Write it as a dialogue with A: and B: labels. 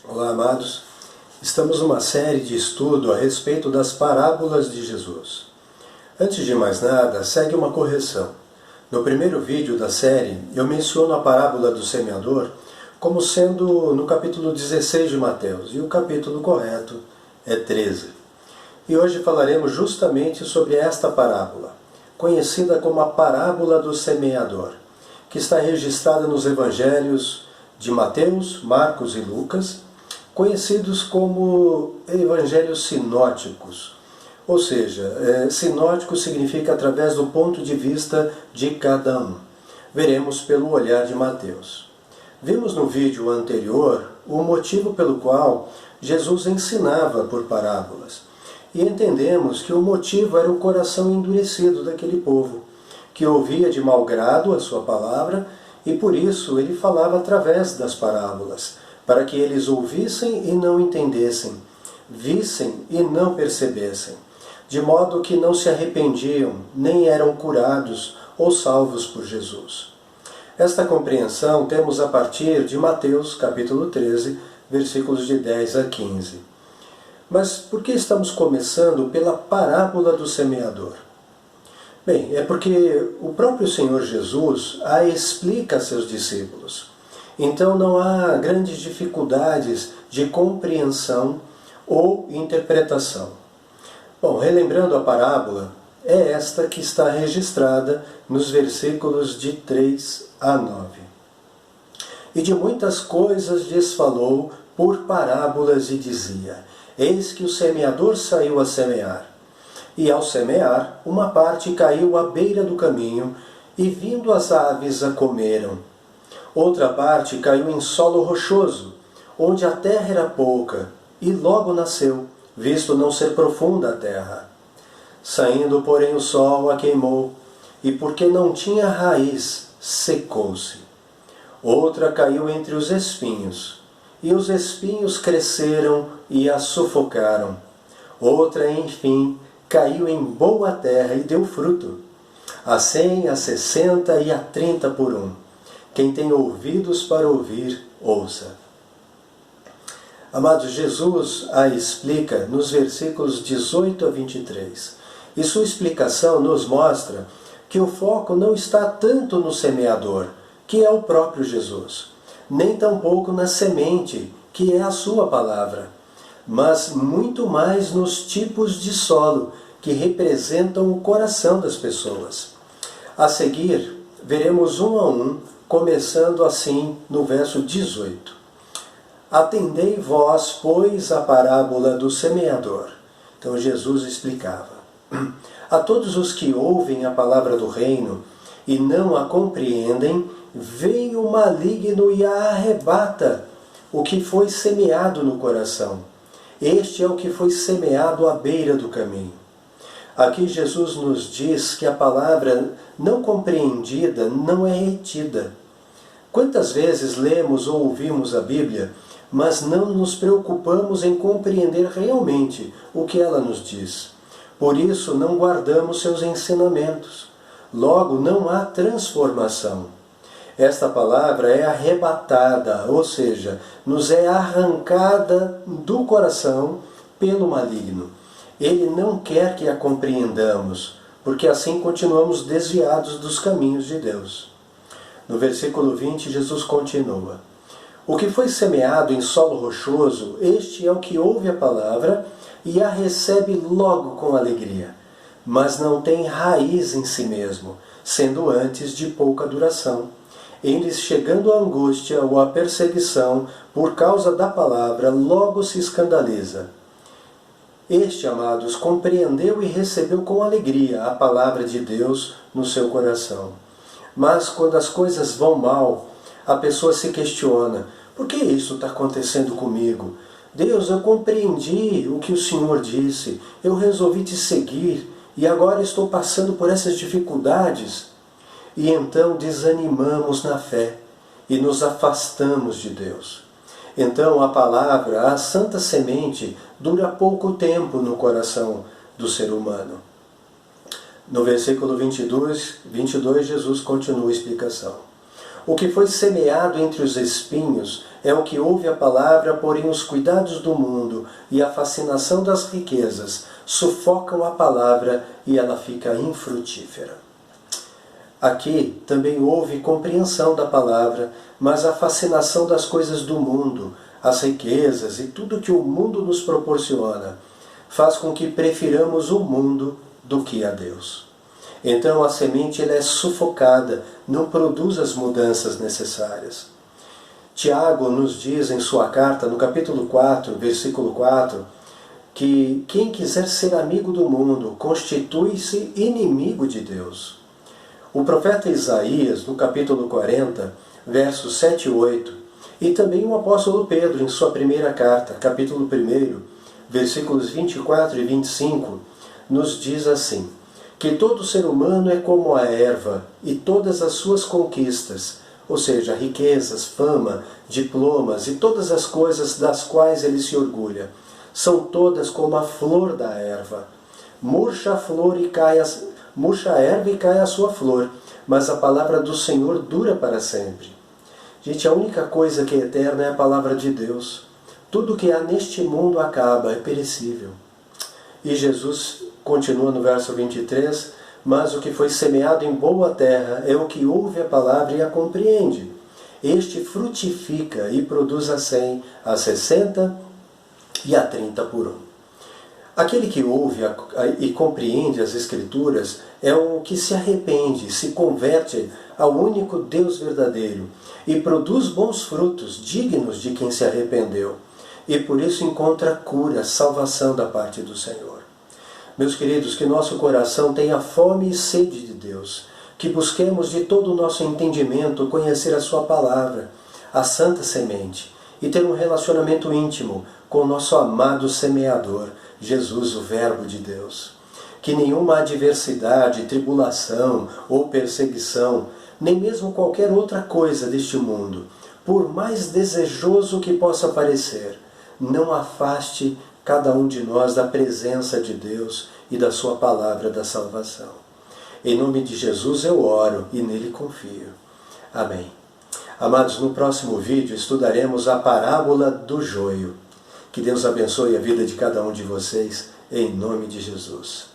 A: Olá, amados. Estamos numa série de estudo a respeito das parábolas de Jesus. Antes de mais nada, segue uma correção. No primeiro vídeo da série, eu menciono a parábola do semeador como sendo no capítulo 16 de Mateus, e o capítulo correto é 13. E hoje falaremos justamente sobre esta parábola, conhecida como a parábola do semeador, que está registrada nos evangelhos de Mateus, Marcos e Lucas, conhecidos como evangelhos sinóticos. Ou seja, sinótico significa através do ponto de vista de cada um. Veremos pelo olhar de Mateus. Vimos no vídeo anterior o motivo pelo qual Jesus ensinava por parábolas. E entendemos que o motivo era o coração endurecido daquele povo, que ouvia de mau grado a sua palavra, e por isso ele falava através das parábolas, para que eles ouvissem e não entendessem, vissem e não percebessem, de modo que não se arrependiam, nem eram curados ou salvos por Jesus. Esta compreensão temos a partir de Mateus, capítulo 13, versículos de 10 a 15. Mas por que estamos começando pela parábola do semeador? Bem, é porque o próprio Senhor Jesus a explica a seus discípulos. Então não há grandes dificuldades de compreensão ou interpretação. Bom, relembrando a parábola, é esta que está registrada nos versículos de 3 a 9. E de muitas coisas lhes falou por parábolas e dizia: Eis que o semeador saiu a semear. E ao semear, uma parte caiu à beira do caminho, e vindo as aves a comeram. Outra parte caiu em solo rochoso, onde a terra era pouca, e logo nasceu, visto não ser profunda a terra. Saindo, porém, o sol a queimou, e porque não tinha raiz, secou-se. Outra caiu entre os espinhos, e os espinhos cresceram e a sufocaram. Outra, enfim, caiu em boa terra e deu fruto, a 100, a 60 e a 30 por um. Quem tem ouvidos para ouvir, ouça. Amados, Jesus a explica nos versículos 18 a 23. E sua explicação nos mostra que o foco não está tanto no semeador, que é o próprio Jesus, nem tampouco na semente, que é a sua palavra, mas muito mais nos tipos de solo, que representam o coração das pessoas. A seguir, veremos um a um, começando assim no verso 18. Atendei vós, pois, a parábola do semeador. Então Jesus explicava: A todos os que ouvem a palavra do reino e não a compreendem, vem o maligno e a arrebata o que foi semeado no coração. Este é o que foi semeado à beira do caminho. Aqui Jesus nos diz que a palavra não compreendida não é retida. Quantas vezes lemos ou ouvimos a Bíblia, mas não nos preocupamos em compreender realmente o que ela nos diz? Por isso não guardamos seus ensinamentos. Logo, não há transformação. Esta palavra é arrebatada, ou seja, nos é arrancada do coração pelo maligno. Ele não quer que a compreendamos, porque assim continuamos desviados dos caminhos de Deus. No versículo 20, Jesus continua: O que foi semeado em solo rochoso, este é o que ouve a palavra e a recebe logo com alegria, mas não tem raiz em si mesmo, sendo antes de pouca duração. Eles, chegando à angústia ou à perseguição por causa da palavra, logo se escandaliza. Este, amados, compreendeu e recebeu com alegria a palavra de Deus no seu coração. Mas quando as coisas vão mal, a pessoa se questiona: por que isso está acontecendo comigo? Deus, eu compreendi o que o Senhor disse, eu resolvi te seguir e agora estou passando por essas dificuldades. E então desanimamos na fé e nos afastamos de Deus. Então a palavra, a santa semente, dura pouco tempo no coração do ser humano. No versículo 22, Jesus continua a explicação. O que foi semeado entre os espinhos é o que ouve a palavra, porém os cuidados do mundo e a fascinação das riquezas sufocam a palavra e ela fica infrutífera. Aqui também houve compreensão da palavra, mas a fascinação das coisas do mundo, as riquezas e tudo que o mundo nos proporciona, faz com que prefiramos o mundo do que a Deus. Então a semente ela é sufocada, não produz as mudanças necessárias. Tiago nos diz em sua carta, no capítulo 4, versículo 4, que quem quiser ser amigo do mundo constitui-se inimigo de Deus. O profeta Isaías, no capítulo 40, versos 7 e 8, e também o apóstolo Pedro, em sua primeira carta, capítulo 1, versículos 24 e 25, nos diz assim: que todo ser humano é como a erva, e todas as suas conquistas, ou seja, riquezas, fama, diplomas e todas as coisas das quais ele se orgulha, são todas como a flor da erva. Murcha a erva e cai a sua flor, mas a palavra do Senhor dura para sempre. Gente, a única coisa que é eterna é a palavra de Deus. Tudo que há neste mundo acaba, é perecível. E Jesus continua no verso 23, mas o que foi semeado em boa terra é o que ouve a palavra e a compreende. Este frutifica e produz a 100, a 60 e a 30 por um. Aquele que ouve e compreende as Escrituras é o que se arrepende, se converte ao único Deus verdadeiro e produz bons frutos dignos de quem se arrependeu e por isso encontra cura, salvação da parte do Senhor. Meus queridos, que nosso coração tenha fome e sede de Deus, que busquemos de todo o nosso entendimento conhecer a Sua palavra, a santa semente, e ter um relacionamento íntimo com o nosso amado semeador, Jesus, o Verbo de Deus. Que nenhuma adversidade, tribulação ou perseguição, nem mesmo qualquer outra coisa deste mundo, por mais desejoso que possa parecer, não afaste cada um de nós da presença de Deus e da sua palavra da salvação. Em nome de Jesus eu oro e nele confio. Amém. Amados, no próximo vídeo estudaremos a parábola do joio. Que Deus abençoe a vida de cada um de vocês, em nome de Jesus.